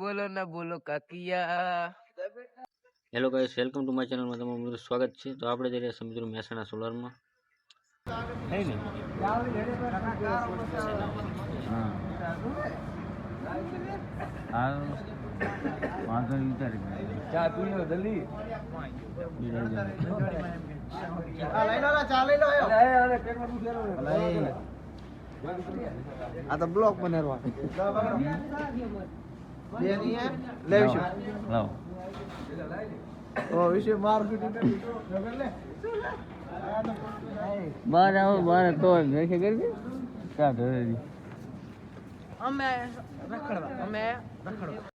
બોલો ના બોલો કાકિયા. Hello guys, welcome to my ચેનલમાં તમારું બધું સ્વાગત છે. તો આપણે જઈ રહ્યા છીએ મિત્રો મહેસાણા સોલારમાં. ચા પી લો જલ્દી. આ તો બ્લોક બનાવવા બે ની લેવશું લાવ ઓ વિશે માર બાર આવો બાર તો દેખે કરવી ક્યાં ધરેલી અમે રખડવા.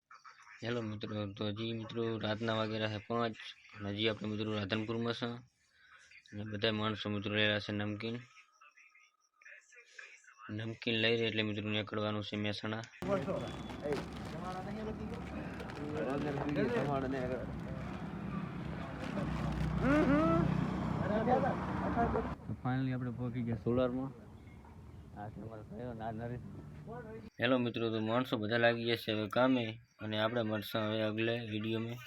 હેલો મિત્રો, તો હજી મિત્રો રાતના વાગેલા છે 5 અને હજી આપણે મિત્રો રાધનપુરમાં છે અને બધા માણસો મિત્રો લેલા છે નમકીન લઈ રહ્યા એટલે મિત્રો નીકળવાનું છે મહેસાણા. ફાઇનલી આપણે પહોંચી ગયા સોલારમાં. હેલો મિત્રો, તો માણસો બધા લાગી ગયા છે હવે કામે અને આપણે મળશું હવે અગલે વિડીયોમાં.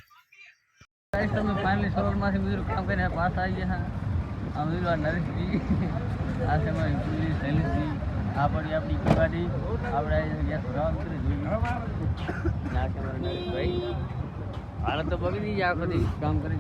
તમે ફાઇનલી સોલારમાંથી મિત્રો કામ કરીને પાછા આવી ગયા. આ મિત્રો નરેશજી, આ છે મારી પુલિસ શૈલેષજી, આ પડી આપણી ગાડી. આપણે ગયા સુરાવા મિત્રો જોઈએ ના કે મારા નરેશભાઈ હાલ તો બગડી જાય આખો દિવસ કામ કરી